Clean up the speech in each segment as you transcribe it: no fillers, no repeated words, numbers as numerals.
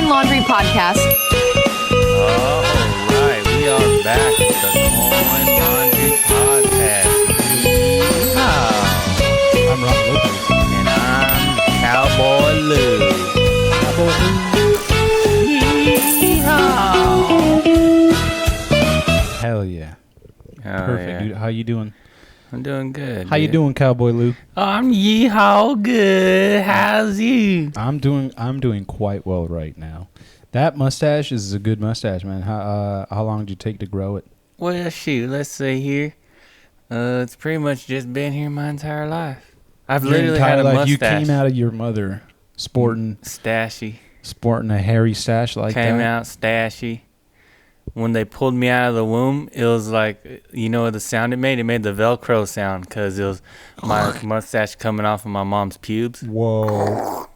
and Laundry podcast. All right, we are back with the Cowboy Laundry podcast. I'm Rafa And I'm Cowboy Lou. Cowboy Lou. Hell yeah. Perfect, Yeah. dude. How you doing? I'm doing good. How you doing, Cowboy Lou? I'm yeehaw good. How's you? I'm doing quite well right now. That mustache is a good mustache, man. How long did you take to grow it? Well, shoot, let's see here. It's pretty much just been here my entire life. I've Your literally entire had a life, mustache. You came out of your mother sporting a hairy stash like that. Came out stashy. When they pulled me out of the womb, it was like, you know what the sound it made? It made the Velcro sound because it was my mustache coming off of my mom's pubes. Whoa.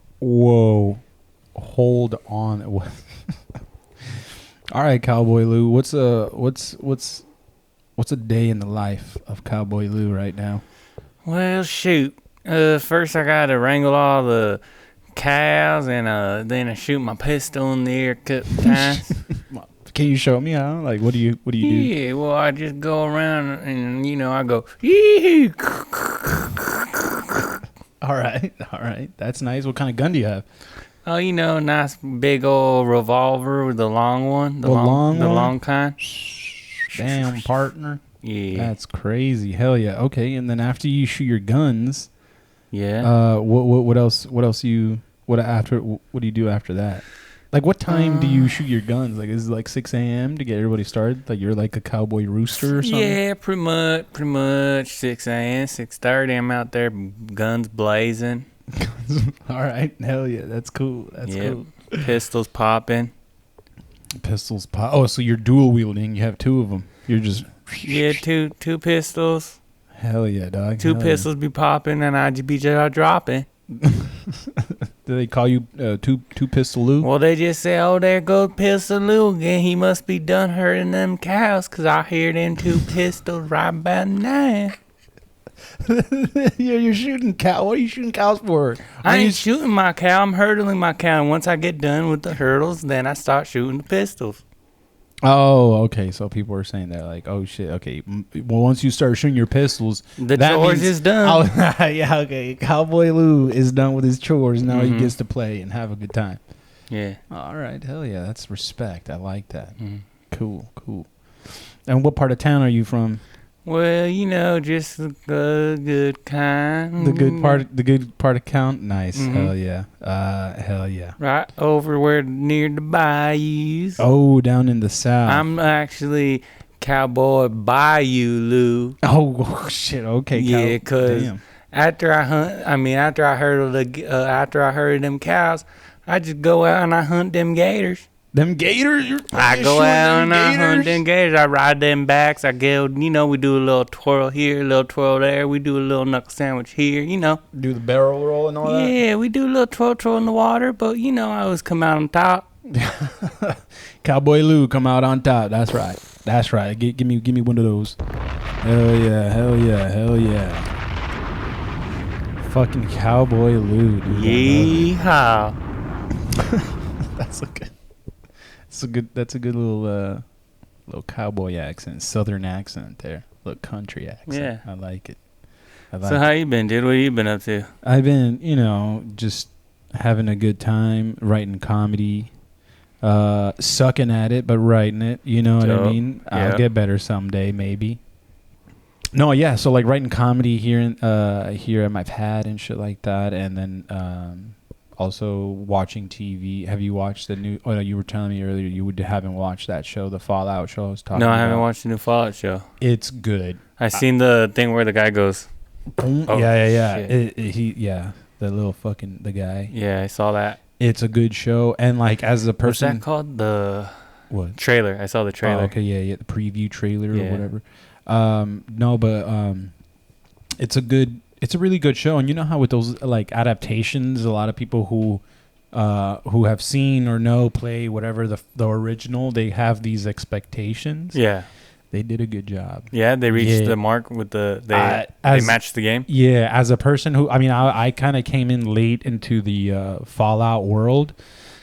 Hold on. All right, Cowboy Lou. What's a day in the life of Cowboy Lou right now? Well, shoot. First I got to wrangle all the cows, and then I shoot my pistol in the air a couple times. Can you show me how? Like, what do you do? Yeah, well, I just go around and, I go, yee. All right. That's nice. What kind of gun do you have? Oh, nice big old revolver with the long one. The long kind. Damn, partner. Yeah. That's crazy. Hell yeah. Okay, and then after you shoot your guns, yeah. What else? What do you do after that? Like, what time do you shoot your guns? Like, is it like 6 a.m. to get everybody started? Like, you're like a cowboy rooster or something? Yeah, pretty much 6 a.m., 6:30. I'm out there, guns blazing. All right, hell yeah, that's cool. That's cool. Pistols popping. Pistols pop. Oh, so you're dual wielding. You have two of them. You're just two pistols. Hell yeah, dog. Two pistols be popping, and I just be dropping. Do they call you two Pistol Lou? Well, they just say, "Oh, there goes Pistol Lou again. He must be done hurting them cows, 'cause I hear them two pistols right about now." Yeah, you're shooting cow. What are you shooting cows for? I ain't shooting my cow. I'm hurdling my cow. And once I get done with the hurdles, then I start shooting the pistols. Oh, okay. So people are saying that, like, oh shit. Okay. Well, once you start shooting your pistols, the chores is done. Oh, yeah. Okay. Cowboy Lou is done with his chores. Now he gets to play and have a good time. Yeah. All right. Hell yeah. That's respect. I like that. Cool. And what part of town are you from? Well, just the good kind. The good part of town. Nice. Hell yeah. Hell yeah. Right over where near the bayous. Oh, down in the south. I'm actually Cowboy Bayou Lou. Oh shit. Okay. Yeah, 'cause after I herd them cows, I just go out and I hunt them gators. Them gators? I go out and I hunt them gators. I ride them backs. I go, we do a little twirl here, a little twirl there. We do a little knuckle sandwich here, Do the barrel roll and all that? Yeah, we do a little twirl in the water, but, I always come out on top. Cowboy Lou come out on top. That's right. Give me one of those. Hell yeah. Fucking Cowboy Lou, dude. Yeehaw. That's a good little cowboy accent, southern accent there, little country accent. Yeah, I like it. So how you been, dude? What you been up to? I've been, just having a good time, writing comedy, sucking at it, but writing it. You know what I mean? Yeah. I'll get better someday, maybe. No, yeah. So like writing comedy here at my pad and shit like that, and then also watching TV. Have you watched the new? Oh no, you were telling me earlier you haven't watched that show, the Fallout show I was talking about. No, I haven't watched the new Fallout show. It's good. I seen the thing where the guy goes. Oh, yeah. The little fucking the guy. Yeah, I saw that. It's a good show, and like as a person, what's that called? The what trailer? I saw the trailer. Oh, okay, yeah, the preview trailer or whatever. No, but it's a really good show, and you know how with those like adaptations, a lot of people who have seen or know play whatever the original, they have these expectations. Yeah. They did a good job. Yeah, they reached the mark with they matched the game. Yeah, as a person who, I kind of came in late into the Fallout world,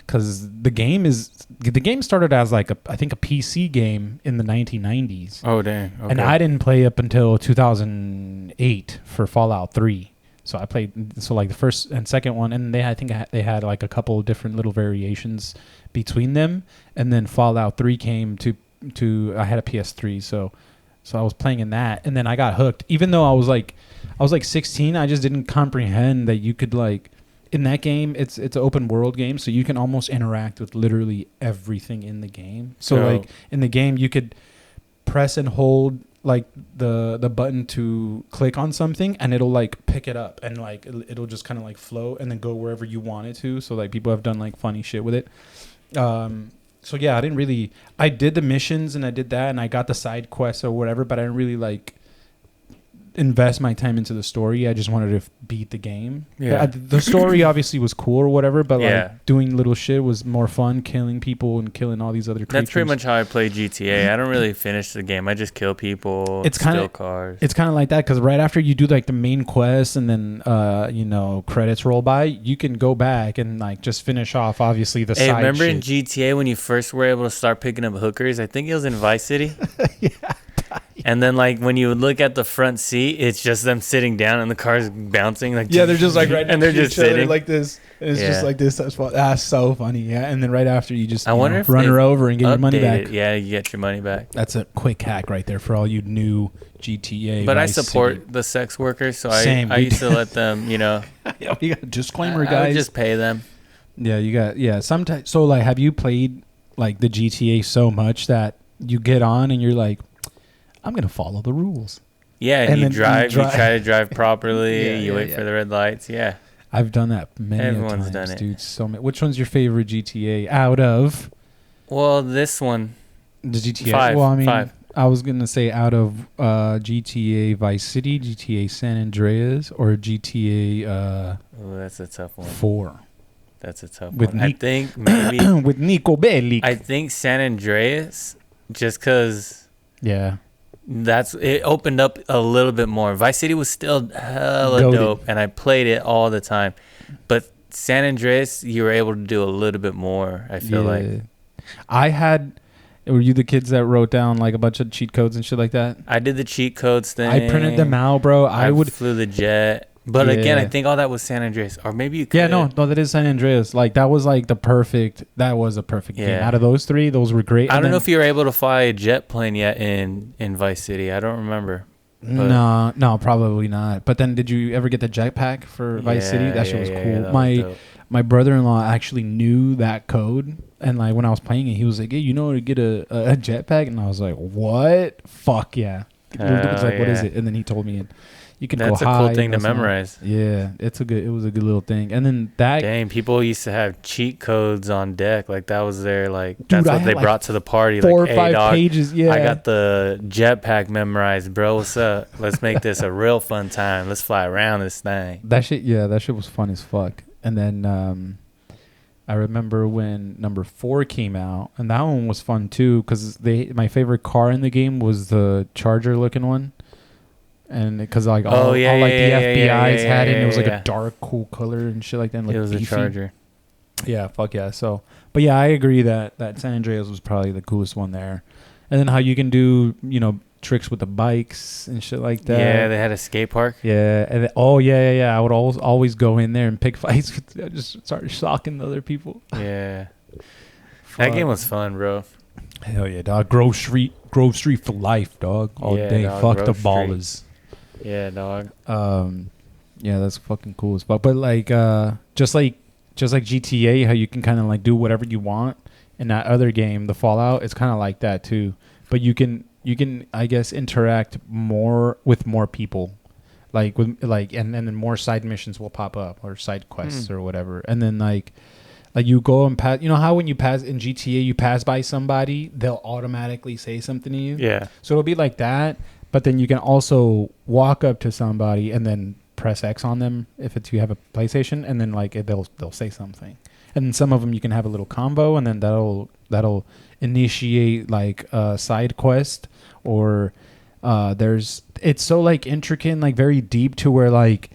because the game started as like I think a PC game in the 1990s. Oh dang! Okay. And I didn't play up until 2008 for Fallout 3. So I played like the first and second one, and I think they had like a couple of different little variations between them. And then Fallout 3 came to I had a PS3, so I was playing in that, and then I got hooked. Even though I was like 16, I just didn't comprehend that you could like in that game. It's an open world game, so you can almost interact with literally everything in the game. So like in the game, you could press and hold like the button to click on something, and it'll like pick it up, and like it'll just kind of like float and then go wherever you want it to. So like people have done like funny shit with it. So yeah, I did the missions and I did that, and I got the side quests or whatever, but I didn't really like invest my time into the story. I just wanted to beat the game. Yeah. The story obviously was cool or whatever, but like doing little shit was more fun, killing people and killing all these other creatures. That's pretty much how I play GTA. I don't really finish the game. I just kill people, steal cars. It's kind of like that, because right after you do like the main quest and then credits roll by, you can go back and like just finish off obviously the side remember shit. In GTA when you first were able to start picking up hookers? I think it was in Vice City. Yeah. And then, like, when you would look at the front seat, it's just them sitting down and the car's bouncing. Like, yeah, they're just like right and they're just sitting like this. And it's just like this. That's so funny. Yeah, and then right after you just run her over and get your money back. Yeah, you get your money back. That's a quick hack right there for all you new GTA. But I support the sex workers, so I used to let them. You got a disclaimer, guys. I would just pay them. Yeah, you got sometimes. So like, have you played like the GTA so much that you get on and you're like, I'm going to follow the rules. Yeah, and you try to drive properly, you wait for the red lights, yeah. I've done that many times, done it. Dude. So many. Which one's your favorite GTA out of? Well, this one. The GTA? 5. Well, I mean, 5. I was going to say out of GTA Vice City, GTA San Andreas, or GTA that's a tough one. 4. That's a tough one. I think maybe... with Nico Bellic. I think San Andreas, just because... Yeah. It opened up a little bit more. Vice City was still hella dope, and I played it all the time. But San Andreas, you were able to do a little bit more, I feel like. Were you the kids that wrote down like a bunch of cheat codes and shit like that? I did the cheat codes thing. I printed them out, bro. I flew the jet. But again, I think all that was San Andreas. Or maybe you could. Yeah, no, that is San Andreas. Like, that was like that was a perfect game. Out of those three, those were great. I don't know if you were able to fly a jet plane yet in Vice City. I don't remember. No, probably not. But then did you ever get the jetpack for Vice City? That shit was cool. My brother-in-law actually knew that code. And like when I was playing it, he was like, hey, you know how to get a jetpack? And I was like, what? Fuck yeah. It was like, what is it? And then he told me you can That's go high. That's a cool thing to memorize. Yeah, it was a good little thing. And then dang, people used to have cheat codes on deck. Like that was their that's what they brought to the party. 4 or 5 pages. Yeah, I got the jetpack memorized, bro. What's up? Let's make this a real fun time. Let's fly around this thing. That shit was fun as fuck. And then I remember when number 4 came out, and that one was fun too because my favorite car in the game was the Charger looking one. And because like the FBI's had it, and it was like a dark, cool color and shit like that. And, it was beefy. A Charger. Yeah, fuck yeah. So, but yeah, I agree that San Andreas was probably the coolest one there. And then how you can do tricks with the bikes and shit like that. Yeah, they had a skate park. Yeah, and then, I would always go in there and pick fights. I just started shocking the other people. Yeah, that game was fun, bro. Hell yeah, dog. Grove Street for life, dog. All day. Dog, fuck the ballers. Yeah, dog. Yeah, that's fucking cool as fuck. But like, just like GTA, how you can kind of like do whatever you want. In that other game, the Fallout, it's kind of like that too. But you can I guess interact more with more people, and then more side missions will pop up or side quests or whatever. And then like you go and pass. You know how when you pass in GTA, you pass by somebody, they'll automatically say something to you. Yeah. So it'll be like that. But then you can also walk up to somebody and then press X on them if you have a PlayStation, and then like they'll say something. And then some of them you can have a little combo, and then that'll initiate like a side quest, or it's so like intricate and like very deep to where like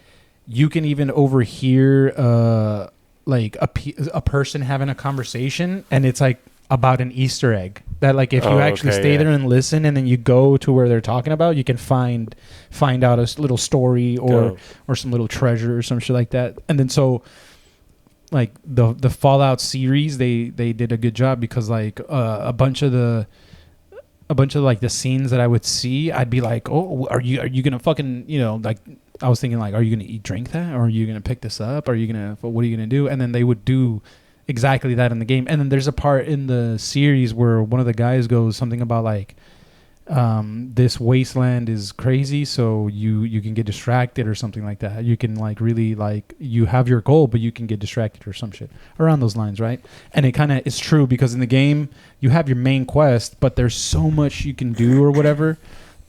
you can even overhear like a person having a conversation, and it's like about an Easter egg that like if you actually stay there and listen, and then you go to where they're talking about, you can find out a little story or some little treasure or some shit like that. And then so like the Fallout series, they did a good job because like a bunch of like the scenes that I would see, I'd be like, oh, are you gonna fucking, you know, like I was thinking like, are you gonna drink that, or are you gonna pick this up, what are you gonna do? And then they would do exactly that in the game. And then there's a part in the series where one of the guys goes something about like, this wasteland is crazy, so you can get distracted or something like that. You can like really like, you have your goal, but you can get distracted or some shit around those lines, right? And it kind of is true because in the game you have your main quest, but there's so much you can do or whatever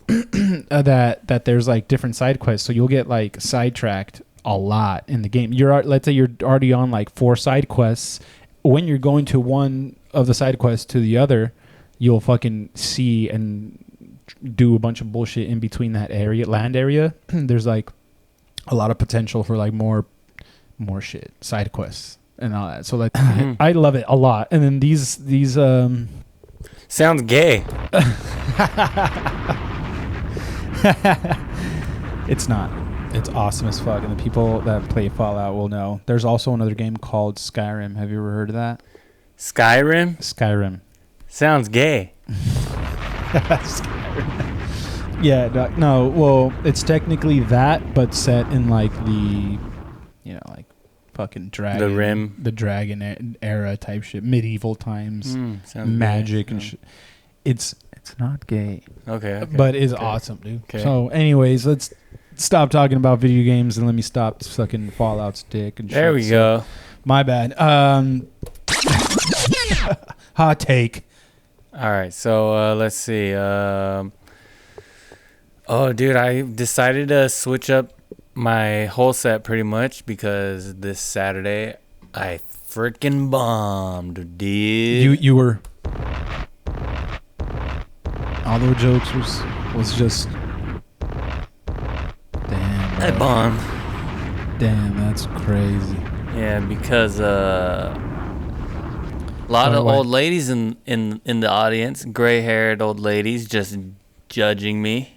that there's like different side quests. So you'll get like sidetracked a lot in the game. Let's say you're already on like 4 side quests. When you're going to one of the side quests to the other, you'll fucking see and do a bunch of bullshit in between that land area. There's like a lot of potential for like more shit, side quests and all that. So like I love it a lot. And then these sounds gay. It's not. It's awesome as fuck, and the people that play Fallout will know. There's also another game called Skyrim. Have you ever heard of that? Skyrim. Sounds gay. Yeah, no, well, it's technically that, but set in like the, you know, like fucking dragon, the dragon era type shit, medieval times, magic and shit. It's not gay. Okay. But it's awesome, dude. Okay. So, anyways, let's stop talking about video games and let me stop sucking Fallout's dick and shit. There we go. My bad. Hot take. All right, so let's see. Oh, dude, I decided to switch up my whole set pretty much because this Saturday I freaking bombed, dude. You were. All those jokes was just. Damn. I bombed. Damn, that's crazy. Yeah, because a lot of old ladies in the audience, gray-haired old ladies, just judging me.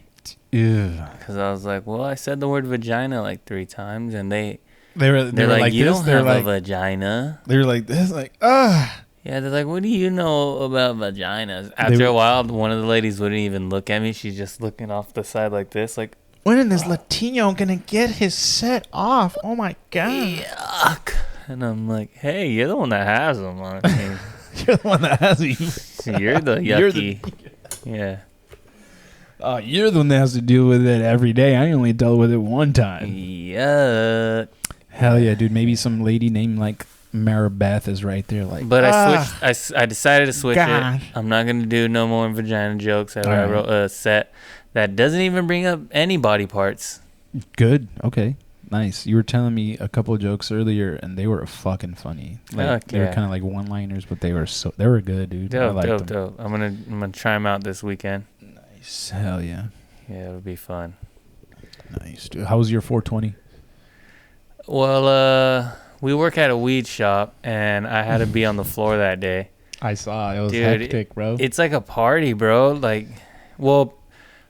Yeah. Because I was like, well, I said the word vagina like 3 times, and they're like you this? don't have a vagina. They were like this, like, ah. Yeah, they're like, what do you know about vaginas? After a while, one of the ladies wouldn't even look at me. She's just looking off the side like this, like, when is this Latino gonna get his set off? Oh my god. Yuck. And I'm like, hey, you're the one that has them, aren't you? You're the one that has you. You're the yucky. Yeah. You're the one that has to deal with it every day. I only dealt with it one time. Yuck. Hell yeah, dude. Maybe some lady named like Maribeth is right there. Like, but I decided to switch it. I'm not gonna do no more vagina jokes. I wrote a set that doesn't even bring up any body parts. Good. Okay. Nice. You were telling me a couple of jokes earlier, and they were fucking funny. Like, they were kind of like one-liners, but they were good, dude. Dope. I'm gonna try them out this weekend. Nice. Hell yeah. Yeah, it'll be fun. Nice, dude. How was your 420? Well, we work at a weed shop, and I had to be on the floor that day. I saw. It was hectic, bro. It's like a party, bro. Like, well,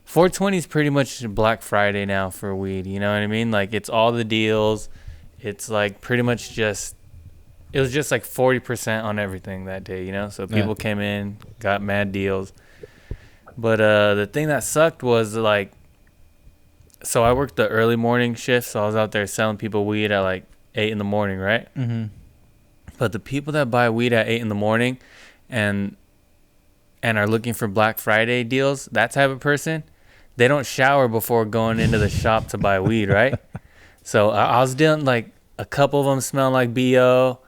420 is pretty much Black Friday now for weed. You know what I mean? Like, it's all the deals. It's like pretty much it was just like 40% on everything that day, you know? So people came in, got mad deals. But the thing that sucked was like, so I worked the early morning shift, so I was out there selling people weed at like 8 in the morning, right? Mm-hmm. But the people that buy weed at 8 in the morning and are looking for Black Friday deals, that type of person, they don't shower before going into the shop to buy weed, right? So I was dealing, like, a couple of them smell like BO.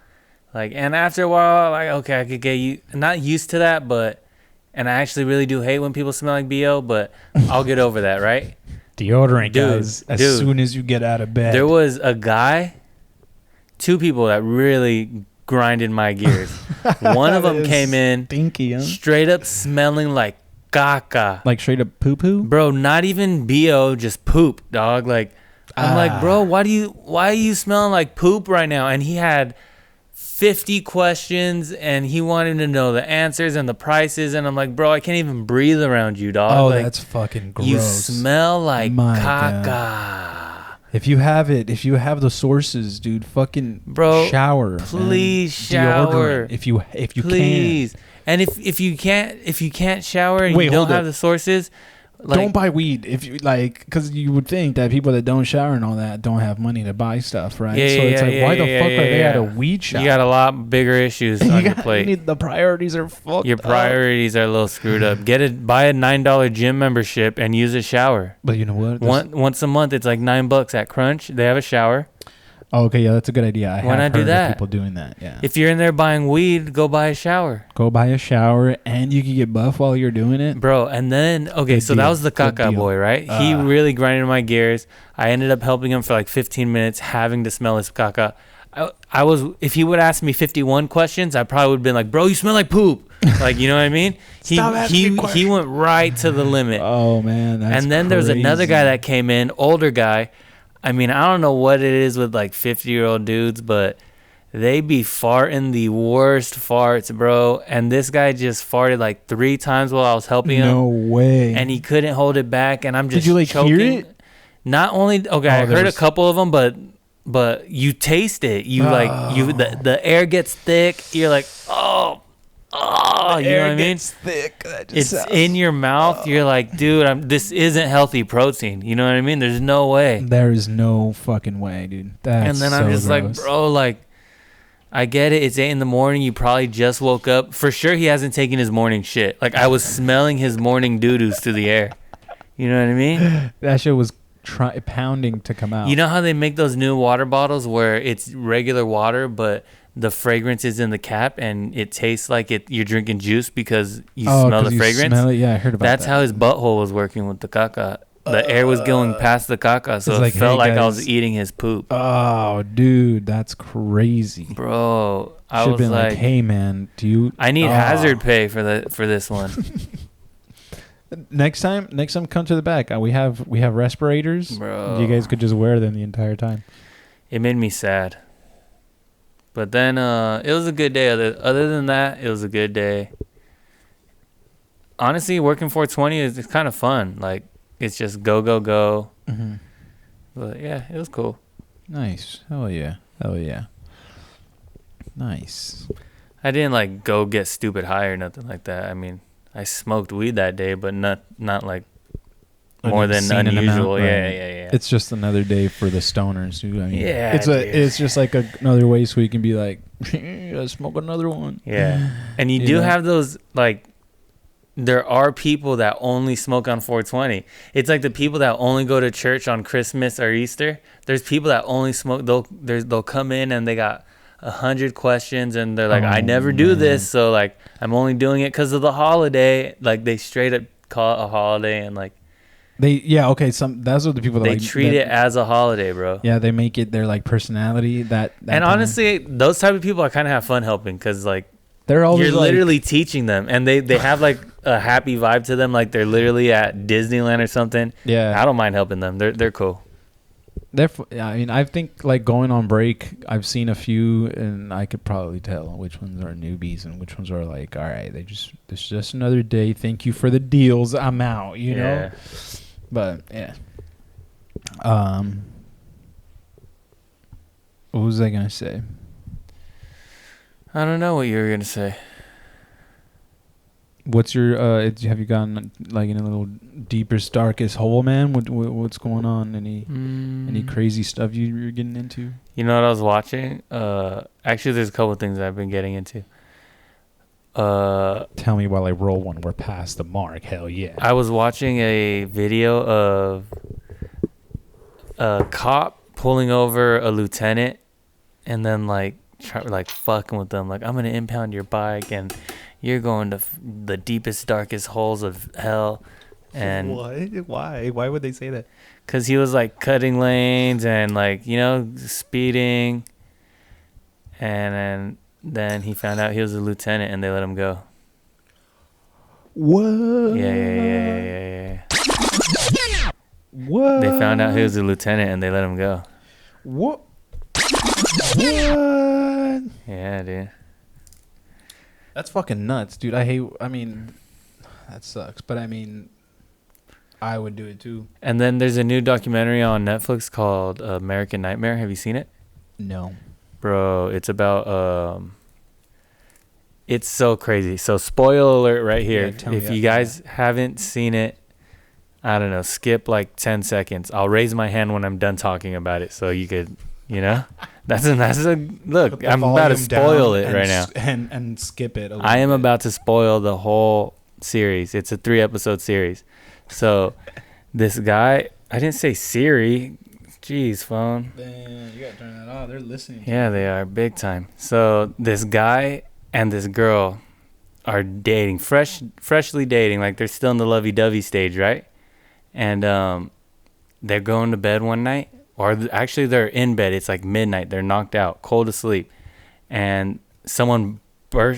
Like, and after a while, like, okay, I could get not used to that, but, and I actually really do hate when people smell like BO, but I'll get over that, right? Deodorant, guys, as soon as you get out of bed. There was a guy, 2 people that really grinded my gears. One of them came in stinky, straight up smelling like caca. Like straight up poo-poo? Bro, not even BO, just poop, dog. Like, I'm like, bro, why are you smelling like poop right now? And he had 50 questions, and he wanted to know the answers and the prices, and I'm like, bro, I can't even breathe around you, dog. Oh, like, that's fucking gross. You smell like caca. God. If you have the sources, dude, fucking shower. Please shower. Deodorant, if you please. can. And if you can't shower and you don't have the sources, like, don't buy weed if you like, because you would think that people that don't shower and all that don't have money to buy stuff, right? Yeah, so it's like, why the fuck are they at a weed shop? You got a lot bigger issues on your plate. The priorities are fucked. Your priorities are a little screwed up. Buy a $9 gym membership and use a shower. But you know what? Once a month, it's like $9 at Crunch. They have a shower. Oh, okay, yeah, that's a good idea. Why not do that? People doing that, yeah. If you're in there buying weed, go buy a shower. Go buy a shower, and you can get buff while you're doing it, bro. And then that was the caca boy, right? He really grinded my gears. I ended up helping him for like 15 minutes, having to smell his caca. I was, if he would ask me 51 questions, I probably would have been like, bro, you smell like poop. Like, you know what I mean? He went right to the limit. Oh man, that's and then there was another guy that came in, older guy. I mean, I don't know what it is with like 50-year-old dudes, but they be farting the worst farts, bro. And this guy just farted like 3 times while I was helping him. No way. And he couldn't hold it back, and I'm just Did you like choking. hear it? Not only I heard a couple of them, but you taste it. You the air gets thick. You're like, oh, you know what I mean? Thick. It's in your mouth. You're like, dude, this isn't healthy protein. You know what I mean? There's no way. There is no fucking way, dude. And then I'm just like, bro, like, I get it. It's 8 a.m. You probably just woke up. For sure, he hasn't taken his morning shit. Like, I was smelling his morning doo-doos through the air. You know what I mean? That shit was pounding to come out. You know how they make those new water bottles where it's regular water, but the fragrance is in the cap and it tastes like you're drinking juice because you smell the fragrance? Smell it? Yeah, I heard about that. That's how his butthole was working with the caca. The air was going past the caca, so it felt like I was eating his poop. Oh, dude, that's crazy, bro. I Should've was been like, hey, man, I need hazard pay for this one. Next time, come to the back. We have respirators. Bro. You guys could just wear them the entire time. It made me sad. But then it was a good day. Other than that, it was a good day. Honestly, working 420 is kind of fun. Like, it's just go. Mm-hmm. But yeah, it was cool. Nice. Hell yeah. Nice. I didn't like go get stupid high or nothing like that. I mean, I smoked weed that day, but not like more than unusual. Amount, right? Yeah. It's just another day for the stoners, dude. I mean, yeah, it's just like another way so you can be like, smoke another one. Yeah, and you do have those, like, there are people that only smoke on 420. It's like the people that only go to church on Christmas or Easter. There's people that only smoke. They'll come in and they got 100 questions and they're like, I never do this, so like I'm only doing it because of the holiday. Like, they straight up call it a holiday, and like those are the people that they treat it as a holiday, bro. Yeah, they make it their like personality. That and honestly, those type of people I kind of have fun helping, because like they're always you're literally teaching them, and they have like a happy vibe to them, like they're literally at Disneyland or something. Yeah, I don't mind helping them. They're cool. I mean, I think like going on break, I've seen a few, and I could probably tell which ones are newbies and which ones are like, all right, this is just another day. Thank you for the deals. I'm out. You know. But yeah. What was I gonna say? I don't know what you were gonna say. What's your have you gotten like in a little deepest, darkest hole, man? What's going on? Any crazy stuff you're getting into? You know what I was watching? Actually, there's a couple of things I've been getting into. Tell me while I roll one. We're past the mark. Hell yeah. I was watching a video of a cop pulling over a lieutenant and then like fucking with them, like, I'm gonna impound your bike and you're going to the deepest, darkest holes of hell. And why would they say that? Because he was like cutting lanes and like, you know, speeding, and then he found out he was a lieutenant and they let him go. What? Yeah. What? They found out he was a lieutenant and they let him go. What? Yeah. Yeah, dude. That's fucking nuts, dude. I mean, that sucks. But I mean, I would do it too. And then there's a new documentary on Netflix called American Nightmare. Have you seen it? No. Bro, it's about it's so crazy. So spoiler alert right here. Yeah, if you guys haven't seen it, I don't know, skip like 10 seconds. I'll raise my hand when I'm done talking about it so you could, that's a look, I'm about to spoil it right now. And skip it a little I am bit. about to spoil the whole series. It's a 3-episode series. So this guy, I didn't say Siri. Jeez, phone. Man, you gotta turn that off. They're listening. Yeah, they are big time. So this guy and this girl are dating, freshly dating, like they're still in the lovey-dovey stage, right? And they're going to bed one night, or actually they're in bed. It's like midnight. They're knocked out, cold asleep, and someone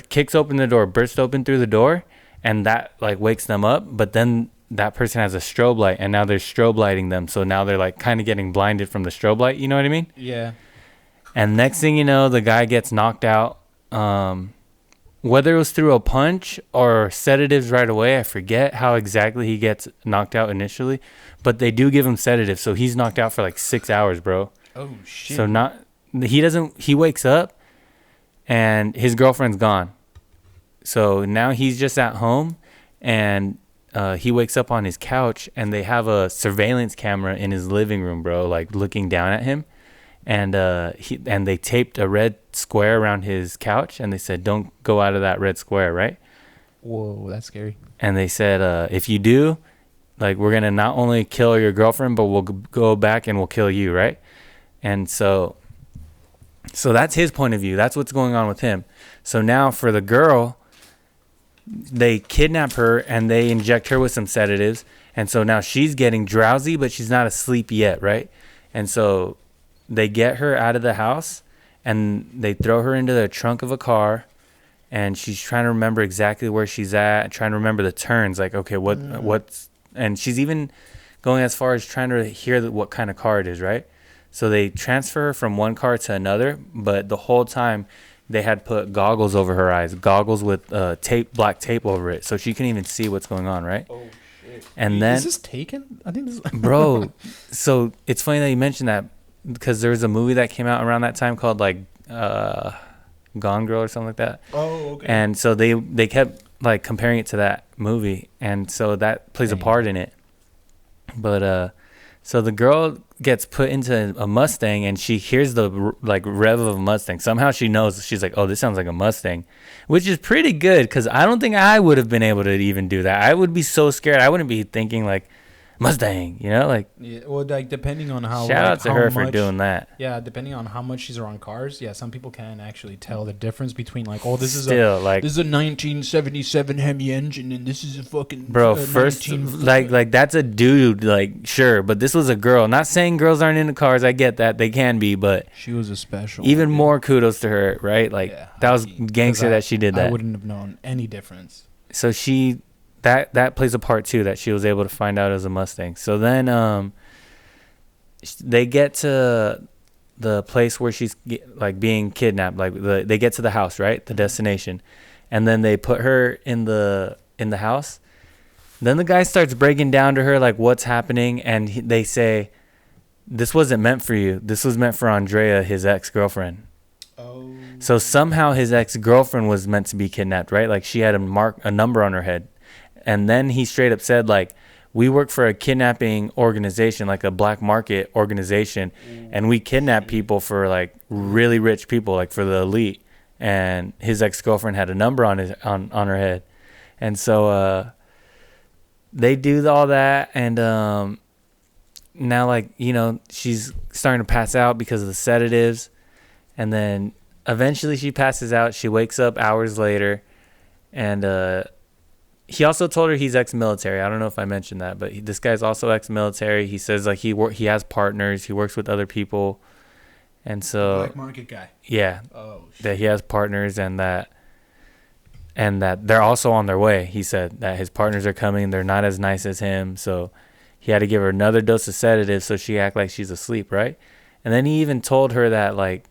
kicks open the door, bursts open through the door, and that like wakes them up. But then that person has a strobe light, and now they're strobe lighting them. So now they're like kind of getting blinded from the strobe light. You know what I mean? Yeah. And next thing you know, the guy gets knocked out. Whether it was through a punch or sedatives right away, I forget how exactly he gets knocked out initially, but they do give him sedatives, so he's knocked out for like 6 hours, bro. Oh shit. So he wakes up and his girlfriend's gone. So now he's just at home, and he wakes up on his couch, and they have a surveillance camera in his living room, bro, like looking down at him. And they taped a red square around his couch, and they said, "Don't go out of that red square," right? Whoa, that's scary. And they said, "If you do, like, we're gonna not only kill your girlfriend, but we'll go back and we'll kill you," right? And so that's his point of view. That's what's going on with him. So now for the girl, they kidnap her and they inject her with some sedatives, and so now she's getting drowsy, but she's not asleep yet, right? And so they get her out of the house and they throw her into the trunk of a car, and she's trying to remember exactly where she's at, trying to remember the turns, like, okay, what's, and she's even going as far as trying to hear what kind of car it is, right? So they transfer her from one car to another, but the whole time they had put goggles over her eyes, goggles with black tape over it, so she couldn't even see what's going on, right? Oh shit. And then, is this Taken? I think this is bro, so it's funny that you mentioned that, because there was a movie that came out around that time called like Gone Girl or something like that. Oh, okay. And so they kept like comparing it to that movie, and so that plays a part in it. But so the girl gets put into a Mustang, and she hears the like rev of a Mustang. Somehow she knows, she's like, "Oh, this sounds like a Mustang," which is pretty good, because I don't think I would have been able to even do that. I would be so scared. I wouldn't be thinking like Mustang, like. Yeah, well, like depending on how. Shout out to her for doing that. Yeah, depending on how much she's around cars. Yeah, some people can actually tell the difference between like, oh, this is a 1977 Hemi engine, and this is a fucking first like that's a dude, like, sure, but this was a girl. Not saying girls aren't into cars. I get that, they can be, but she was a special. Even more kudos to her, right? Like, yeah, that was gangster that she did that. I wouldn't have known any difference. So that plays a part too, that she was able to find out it was a Mustang. So then they get to the place where she's like being kidnapped, like they get to the house, right, the destination, and then they put her in the house. Then the guy starts breaking down to her like what's happening, and they say, "This wasn't meant for you. This was meant for Andrea, his ex-girlfriend." Oh. So somehow his ex-girlfriend was meant to be kidnapped, right? Like she had a number on her head. And then he straight up said, like, "We work for a kidnapping organization, like a black market organization, and we kidnap people for like really rich people, like for the elite." And his ex-girlfriend had a number on her head, and so they do all that, and now, like, she's starting to pass out because of the sedatives, and then eventually she passes out. She wakes up hours later, and he also told her he's ex-military. I don't know if I mentioned that, but this guy's also ex-military. He says like he has partners. He works with other people, and so black market guy. Yeah. Oh shit. That he has partners, and that they're also on their way. He said that his partners are coming. They're not as nice as him, so he had to give her another dose of sedative so she act like she's asleep, right? And then he even told her that like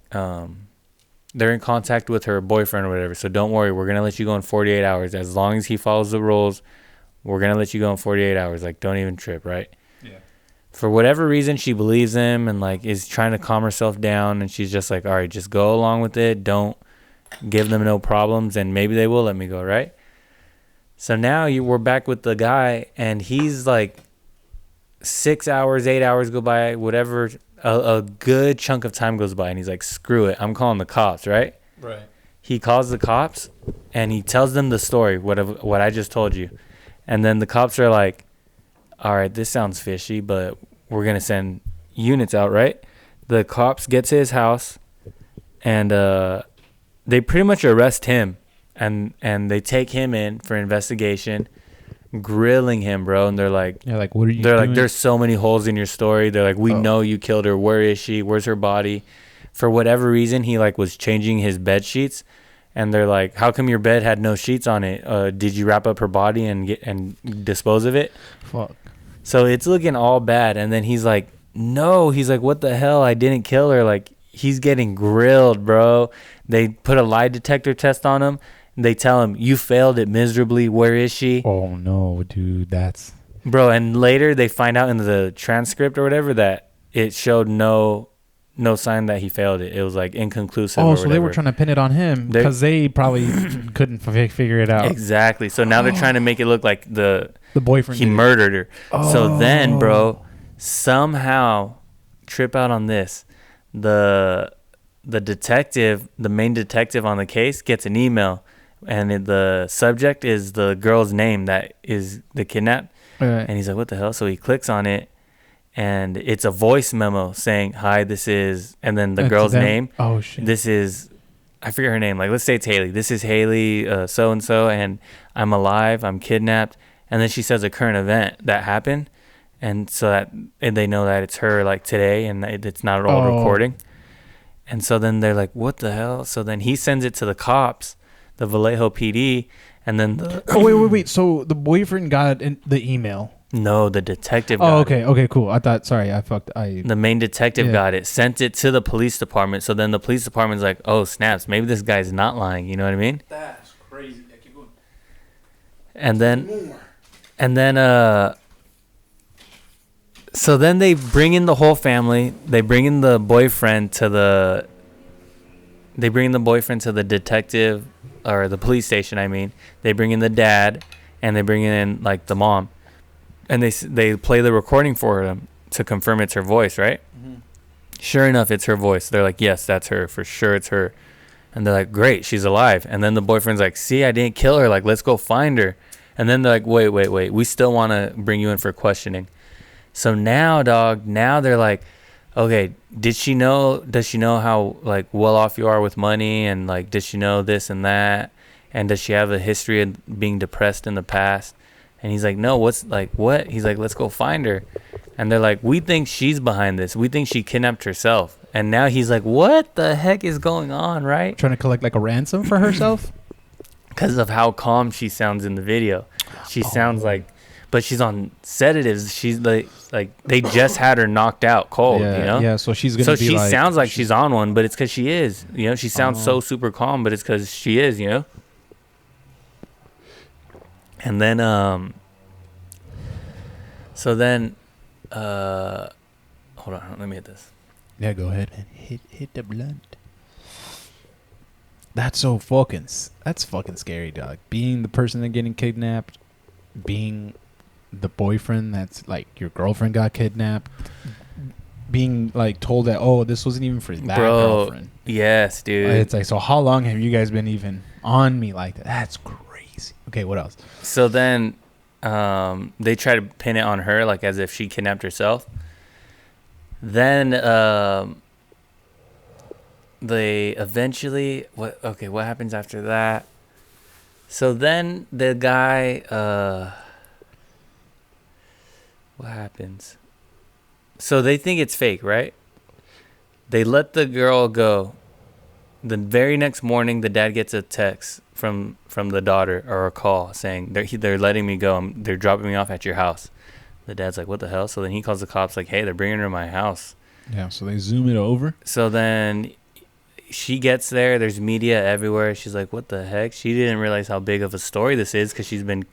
they're in contact with her boyfriend or whatever. So don't worry, we're gonna let you go in 48 hours as long as he follows the rules. We're gonna let you go in 48 hours. Like, don't even trip, right? Yeah. For whatever reason, she believes him and like is trying to calm herself down, and she's just like, all right, just go along with it. Don't give them no problems, and maybe they will let me go, right? So now we're back with the guy, and he's like 6 hours, 8 hours go by, whatever. A good chunk of time goes by, and he's like, screw it, I'm calling the cops, right? Right. He calls the cops, and he tells them the story, what I just told you. And then the cops are like, all right, this sounds fishy, but we're going to send units out, right? The cops get to his house, and they pretty much arrest him, and they take him in for investigation, grilling him, bro. And they're like, yeah, like, what are you they're doing? like, there's so many holes in your story. They're like, we know you killed her. Where is she? Where's her body? For whatever reason, he like was changing his bed sheets, and they're like, how come your bed had no sheets on it? Did you wrap up her body and dispose of it? Fuck. So it's looking all bad. And then he's like, no, he's like, what the hell? I didn't kill her. Like, he's getting grilled, bro. They put a lie detector test on him. They tell him, you failed it miserably. Where is she? Oh, no, dude. That's... Bro, and later they find out in the transcript or whatever that it showed no sign that he failed it. It was like inconclusive. Oh, so they were trying to pin it on him because they probably couldn't figure it out. Exactly. So now they're trying to make it look like the boyfriend he murdered her. Oh. So then, bro, somehow, trip out on this, the detective, the main detective on the case, gets an email, and the subject is the girl's name that is the kidnap. Right. And he's like, what the hell? So he clicks on it, and it's a voice memo saying, hi, this is, and then the girl's name. Oh, shit. This is, I forget her name. Like, let's say it's Haley. This is Haley, so-and-so, and I'm alive. I'm kidnapped. And then she says a current event that happened. And so and they know that it's her, like, today, and it's not all recording. And so then they're like, what the hell? So then he sends it to the cops, the Vallejo PD, and then wait. So the boyfriend got the email. No, the detective got it. Okay, cool. I thought, sorry, the main detective got it, sent it to the police department. So then the police department's like, oh, snaps, maybe this guy's not lying. You know what I mean? That's crazy. Keep going. And then, so then they bring in the whole family. They bring in the boyfriend to the detective, or the police station, I mean. They bring in the dad, and they bring in, like, the mom. And they play the recording for them to confirm it's her voice, right? Mm-hmm. Sure enough, it's her voice. They're like, yes, that's her. For sure, it's her. And they're like, great, she's alive. And then the boyfriend's like, see, I didn't kill her. Like, let's go find her. And then they're like, wait. We still want to bring you in for questioning. So now, they're like, okay, does she know how, like, well off you are with money? And, like, does she know this and that? And does she have a history of being depressed in the past? And he's like, no, what? He's like, let's go find her. And they're like, we think she's behind this. We think she kidnapped herself. And now he's like, what the heck is going on, right? Trying to collect, like, a ransom for herself? Because of how calm she sounds in the video. She sounds like, but she's on sedatives. She's like they just had her knocked out cold, you know? Yeah, so she's going to be she like... sounds like she's on one, but it's because she is. You know, she sounds so super calm, but it's because she is, you know? And then, so then, hold on, let me hit this. Yeah, go ahead, man. Hit the blunt. That's fucking scary, dog. Being the person that's getting kidnapped, being the boyfriend that's, like, your girlfriend got kidnapped, being, like, told that, oh, this wasn't even for that girlfriend. Yes, dude. It's like, so how long have you guys been even on me like that? That's crazy. Okay, what else? So then they try to pin it on her, like, as if she kidnapped herself. Then they eventually... What happens after that? So then the guy... what happens? So they think it's fake, right? They let the girl go. The very next morning, the dad gets a text from the daughter, or a call, saying they're letting me go. They're dropping me off at your house. The dad's like, what the hell? So then he calls the cops, like, hey, they're bringing her to my house. Yeah, so they zoom it over. So then she gets there. There's media everywhere. She's like, what the heck? She didn't realize how big of a story this is because she's been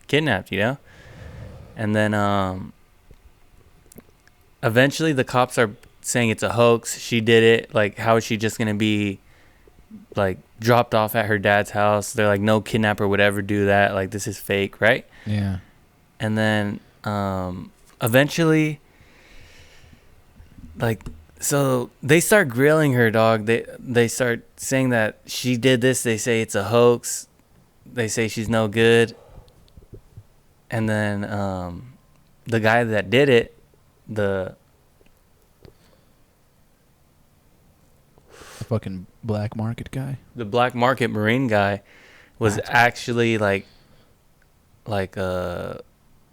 kidnapped, you know? And then eventually the cops are saying it's a hoax. She did it. Like, how is she just going to be, like, dropped off at her dad's house? They're like, no kidnapper would ever do that. Like, this is fake, right? Yeah. And then eventually, like, so they start grilling her, dog. They start saying that she did this. They say it's a hoax. They say she's no good. And then the guy that did it, the fucking black market guy, the black market marine guy, was actually like a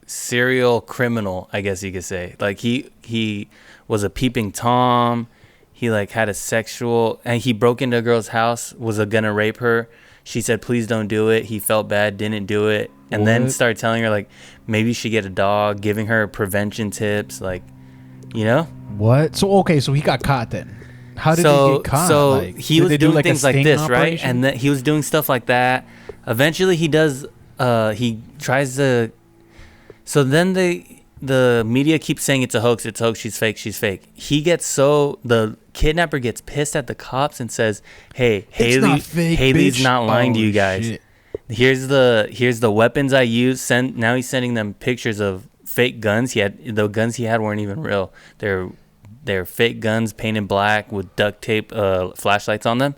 serial criminal, I guess you could say. Like he was a peeping Tom. He like had a sexual, and he broke into a girl's house, was gonna rape her. She said, please don't do it. He felt bad, didn't do it. And then started telling her, like, maybe you should get a dog, giving her prevention tips, like, you know? What? So, okay, so he got caught then. How did he get caught? So like, he was doing things like this, right? And then he was doing stuff like that. Eventually he tries to... So then the media keeps saying it's a hoax, she's fake. The kidnapper gets pissed at the cops and says, hey, Haley's not lying to you guys. Shit. Here's the weapons I used. Now he's sending them pictures of fake guns. The guns he had weren't even real. They're fake guns painted black with duct tape flashlights on them.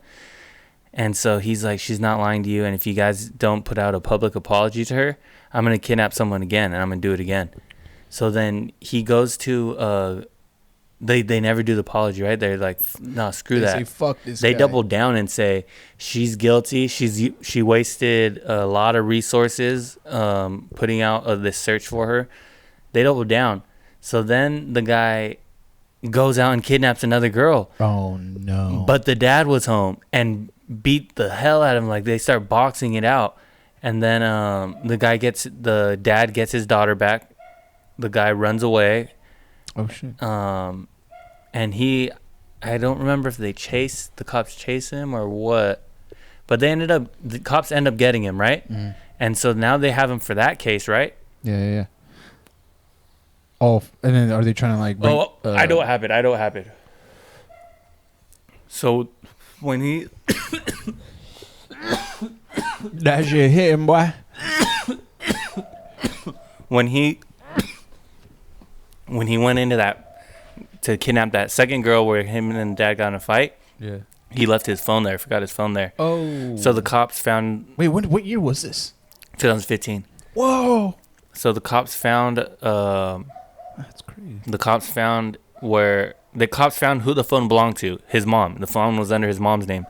And so he's like, she's not lying to you, and if you guys don't put out a public apology to her, I'm going to kidnap someone again, and I'm going to do it again. So then he goes to, they never do the apology, right? They're like, no, screw that. Say, fuck this they guy. double down and say, she's guilty. She wasted a lot of resources putting out this search for her. They double down. So then the guy goes out and kidnaps another girl. Oh, no. But the dad was home and beat the hell out of him. Like, they start boxing it out. And then the dad gets his daughter back. The guy runs away. Oh, shit. And I don't remember if the cops chase him or what, but the cops end up getting him, right? Mm. And so now they have him for that case, right? Yeah. Oh, and then are they trying to like bring, I know what happened. So when he... That shit hit him, boy. When he went into that to kidnap that second girl where him and dad got in a fight, yeah, he left his phone there. Forgot his phone there. Oh. So the cops found... Wait, what year was this? 2015. Whoa. So the cops found... That's crazy. The cops found who the phone belonged to. His mom. The phone was under his mom's name.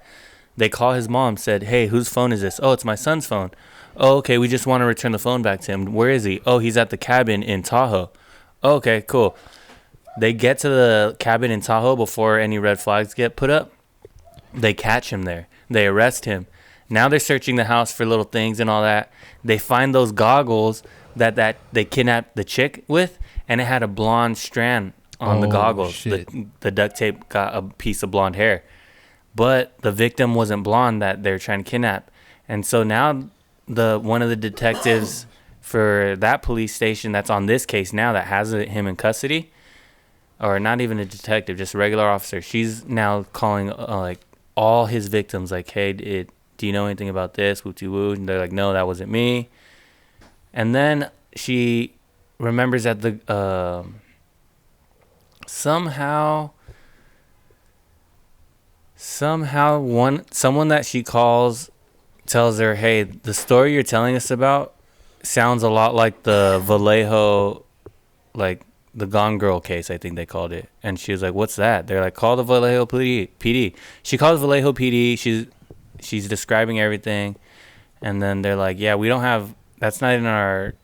They call his mom, said, hey, whose phone is this? Oh, it's my son's phone. Oh, okay, we just want to return the phone back to him. Where is he? Oh, he's at the cabin in Tahoe. Oh, okay, cool. They get to the cabin in Tahoe before any red flags get put up. They catch him there. They arrest him. Now they're searching the house for little things and all that. They find those goggles that they kidnapped the chick with, and it had a blonde strand on the goggles. Shit. The duct tape got a piece of blonde hair. But the victim wasn't blonde that they're trying to kidnap. And so now one of the detectives for that police station that's on this case now that has him in custody, or not even a detective, just a regular officer, she's now calling like all his victims, like, hey, do you know anything about this? Woo-woo. And they're like, no, that wasn't me. And then she remembers that somehow someone that she calls tells her, hey, the story you're telling us about sounds a lot like the Vallejo, like the Gone Girl case, I think they called it. And she was like, what's that? They're like, call the Vallejo PD. She calls Vallejo PD. She's describing everything. And then they're like, yeah, we don't have, that's not in our,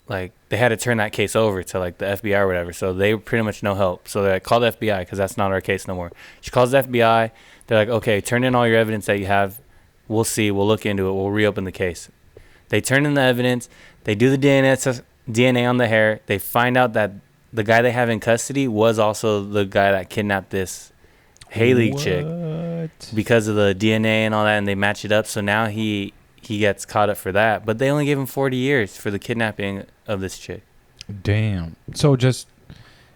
like, they had to turn that case over to like the FBI or whatever. So they pretty much no help. So they're like, call the FBI because that's not our case no more. She calls the FBI. They're like, okay, turn in all your evidence that you have. We'll see. We'll look into it. We'll reopen the case. They turn in the evidence. They do the DNA on the hair. They find out that the guy they have in custody was also the guy that kidnapped this Haley chick because of the DNA and all that, and they match it up. So now he gets caught up for that. But they only gave him 40 years for the kidnapping of this chick. Damn. So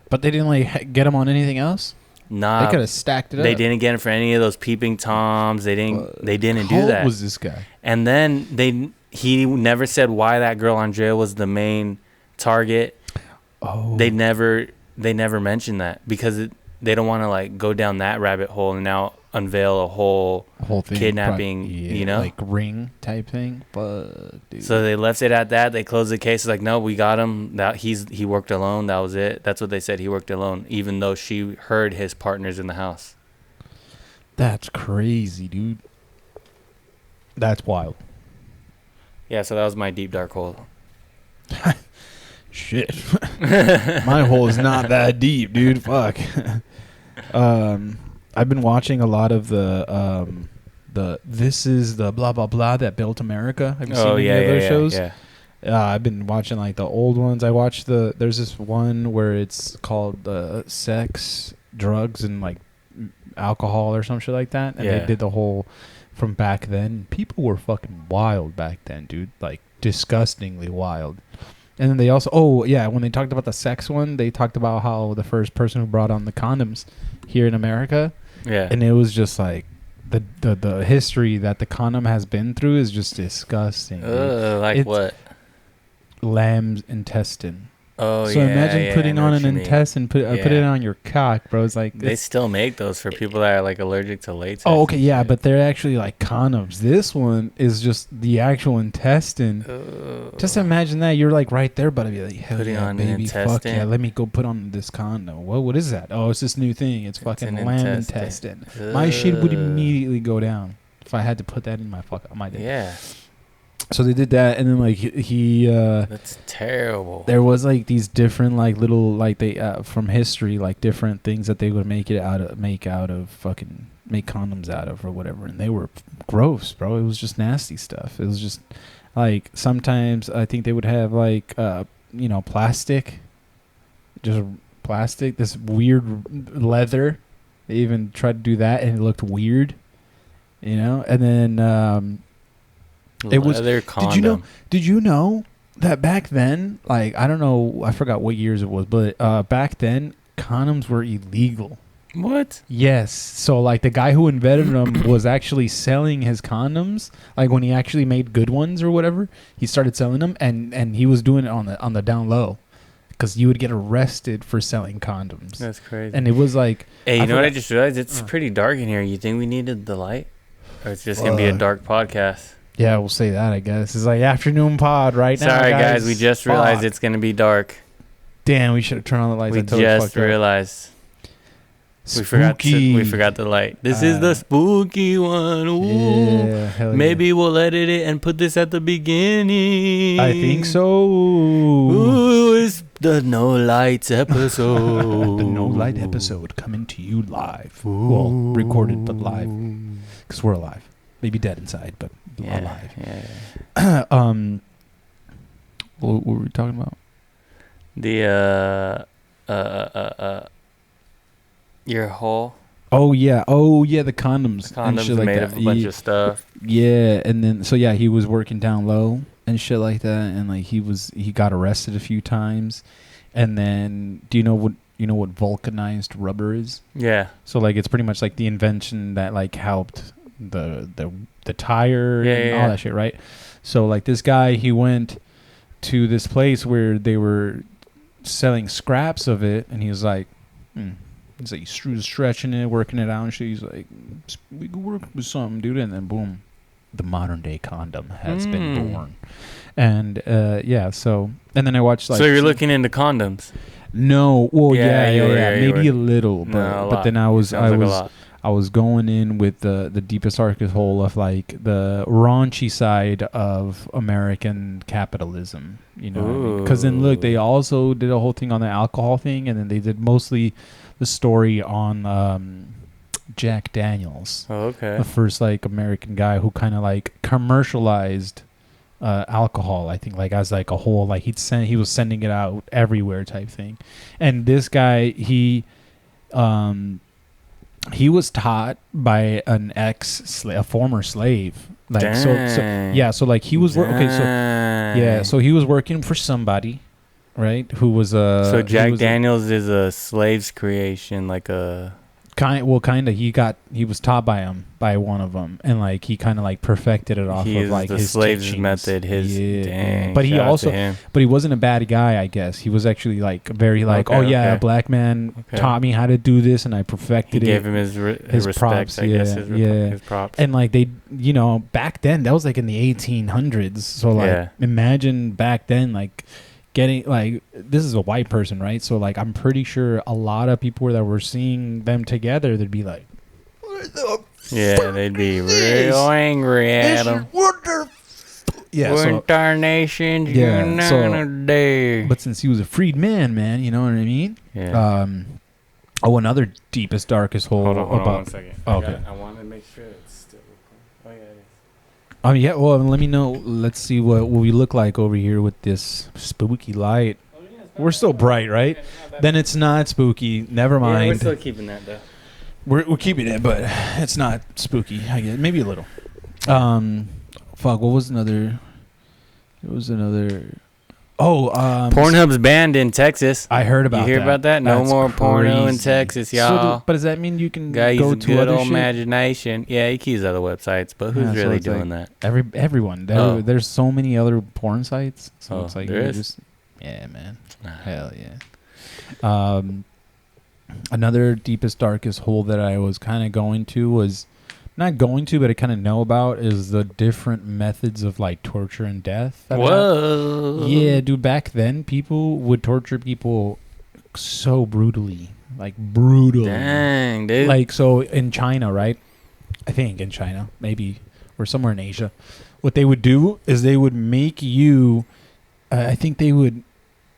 but they didn't like get him on anything else? Nah. They could have stacked it up. They didn't get him for any of those peeping Toms. They didn't do that. How old was this guy? And then he never said why that girl Andrea was the main target. Oh. They never mentioned that because they don't want to like go down that rabbit hole and now unveil a whole thing, kidnapping, you know, like ring type thing. But dude. So they left it at that. They closed the case. Like, no, we got him. That he worked alone. That was it. That's what they said. He worked alone, even though she heard his partners in the house. That's crazy, dude. That's wild. Yeah. So that was my deep dark hole. Shit. My hole is not that deep, dude. Fuck. I've been watching a lot of the This Is the Blah Blah Blah That Built America. Have you seen any of those shows? Yeah. I've been watching like the old ones. I watched there's this one where it's called Sex, Drugs, and like Alcohol or some shit like that. And they did the whole from back then. People were fucking wild back then, dude. Like disgustingly wild. And then they also, when they talked about the sex one, they talked about how the first person who brought on the condoms here in America. Yeah. And it was just like the history that the condom has been through is just disgusting. Like what? Lamb's intestine. Oh, so imagine putting on an intestine, put it on your cock, bro. It's like they still make those for people that are like allergic to latex. Oh, okay, yeah, but they're actually like condoms. This one is just the actual intestine. Just imagine that you're like right there, but I'd be like, hell putting yeah, on baby, an intestine. Fuck yeah, let me go put on this condom. What is that? Oh, it's this new thing. It's fucking lamb intestine. My shit would immediately go down if I had to put that in my dick. Yeah. So they did that, and then like he that's terrible. There was like these different like little like they from history like different things that they would make condoms out of or whatever, and they were gross, bro. It was just nasty stuff. It was just like sometimes I think they would have like plastic, this weird leather. They even tried to do that, and it looked weird, and then. It was. Condom. Did you know that back then? Like I don't know, I forgot what years it was, but back then condoms were illegal. What? Yes. So like the guy who invented them was actually selling his condoms. Like when he actually made good ones or whatever, he started selling them, and he was doing it on the down low, because you would get arrested for selling condoms. That's crazy. And it was like, hey, you know what I just realized? It's pretty dark in here. You think we needed the light, or it's just gonna be a dark podcast? Yeah, we'll say that, I guess. It's like afternoon pod right now. Sorry, guys. We just realized it's going to be dark. Damn, we should have turned on the lights. We just realized. We forgot the light. This is the spooky one. Ooh. Yeah, maybe we'll edit it and put this at the beginning. I think so. Ooh, it's the No Lights episode. The No Light episode coming to you live. Ooh. Well, recorded, but live. Because we're alive. Maybe dead inside, but alive. Yeah. What were we talking about? The your hole. Oh yeah, the condoms. The condoms made like of a bunch of stuff. Yeah, and then he was working down low and shit like that, and like he got arrested a few times, and then do you know what vulcanized rubber is? Yeah. So like it's pretty much like the invention that like helped the tire and all that shit, right? So like this guy, he went to this place where they were selling scraps of it, and he was like, he's like stretching it, working it out, and shit. He's like, we could work with something, dude. And then boom, the modern day condom has been born. And so and then I watched like. So you're looking into condoms? No, well, maybe a little, but then I was going in with the deepest, darkest hole of like the raunchy side of American capitalism, because then look, they also did a whole thing on the alcohol thing, and then they did mostly the story on Jack Daniels. Oh, okay. The first like American guy who kind of like commercialized alcohol, I think, like as like a whole, like he was sending it out everywhere type thing. And this guy, he he was taught by a former slave. Like so yeah. So like he was so he was working for somebody, right? Who was so Jack Daniels is a slave's creation, like a. Kind of he was taught by one of them, and like he kind of like perfected it off of like his slave's teachings. Method. Dang, but he also but he wasn't a bad guy, I guess. He was actually like very like a black man taught me how to do this, and I perfected it. Gave him his respect, props, I guess. His props. And like they, back then that was like in the 1800s. So like imagine back then like. Getting like this is a white person, right? So like I'm pretty sure a lot of people that were seeing them together, they'd be like, "What the they'd be real angry at him. So nations, day. But since he was a freed man, you know what I mean? Yeah. Another deepest, darkest hole. Hold on 1 second. Okay. I want to make sure it's still recording. Oh yeah, it is. Well, let me know. Let's see what we look like over here with this spooky light. We're still bright, right? Then it's not spooky. Never mind. Yeah, we're still keeping that, though. We're keeping it, but it's not spooky. I guess maybe a little. Fuck. What was another? There was another. Pornhub's banned in Texas. I heard about that. You hear about that? No more porno in Texas, y'all. But does that mean you can go to good other old shit? Imagination. Yeah, he keys other websites, but who's really doing that? Everyone. There's so many other porn sites. So it's like there is? Yeah, man. Hell yeah. Another deepest, darkest hole that I was kind of going to was not going to, but I kind of know about is the different methods of like torture and death. Whoa. Yeah, dude. Back then, people would torture people so brutally, like brutally. Dang, dude. Like so in China, right? I think in China, maybe or somewhere in Asia, what they would do is they would make you. I think they would.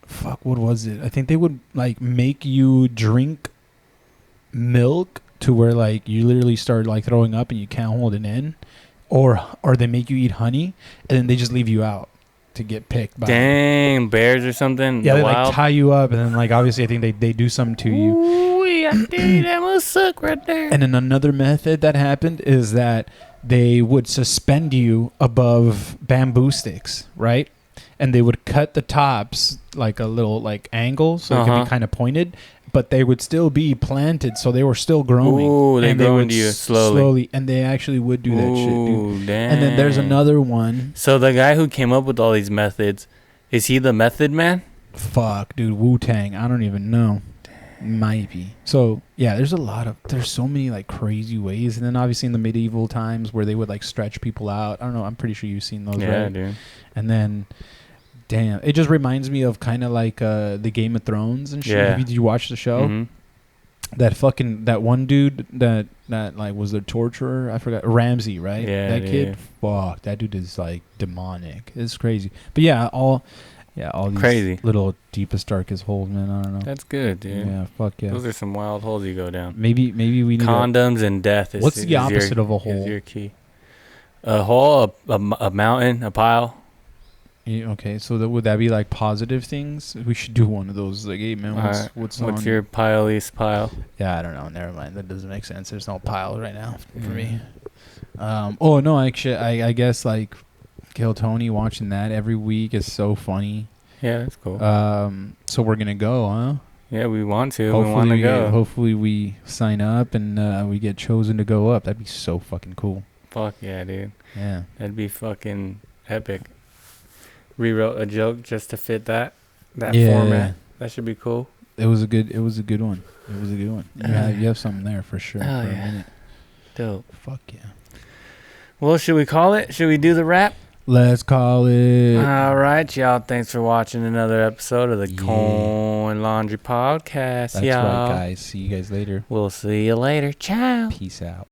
Fuck, what was it? I think they would like make you drink milk to where like you literally start like throwing up and you can't hold it in, or they make you eat honey and then they just leave you out to get picked by bears or something. Yeah, they like tie you up and then like obviously I think they do something to you. Ooh, I think that must suck right there. And then another method that happened is that they would suspend you above bamboo sticks, right? And they would cut the tops like a little like angle so it could be kind of pointed. But they would still be planted, so they were still growing. Ooh, they grow into you slowly. And they actually would do that shit, dude. Dang. And then there's another one. So the guy who came up with all these methods, is he the method man? Fuck, dude. Wu-Tang. I don't even know. Might be. So, yeah, there's so many, like, crazy ways. And then, obviously, in the medieval times where they would, like, stretch people out. I don't know. I'm pretty sure you've seen those, right? Yeah, dude. And then... Damn, it just reminds me of kind of like the Game of Thrones and shit. Yeah. Did you watch the show? Mm-hmm. That one dude that like was the torturer, I forgot, Ramsey, right? Yeah, that kid. Fuck, that dude is like demonic. It's crazy. But yeah, all these crazy little deepest, darkest holes, man. I don't know. That's good, dude. Yeah, fuck yeah. Those are some wild holes you go down. Maybe we need condoms and death. What's the opposite of a hole? Is your key. A hole, a mountain, a pile. Yeah, okay, so would that be like positive things? We should do one of those. Like, hey man, what's your pile-east pile? Yeah, I don't know. Never mind. That doesn't make sense. There's no pile right now for me. Oh no, actually, I guess like Kill Tony watching that every week is so funny. Yeah, that's cool. So we're gonna go, huh? Yeah, we want to. We want to go. Hopefully we sign up and we get chosen to go up. That'd be so fucking cool. Fuck yeah, dude. Yeah. That'd be fucking epic. Rewrote a joke just to fit that format. That should be cool. It was a good one. You have something there for sure. Oh, for a minute. Dope. Fuck yeah. Well, should we call it? Should we do the wrap? Let's call it. All right, y'all. Thanks for watching another episode of the Coin Laundry Podcast. That's right, guys. See you guys later. We'll see you later. Ciao. Peace out.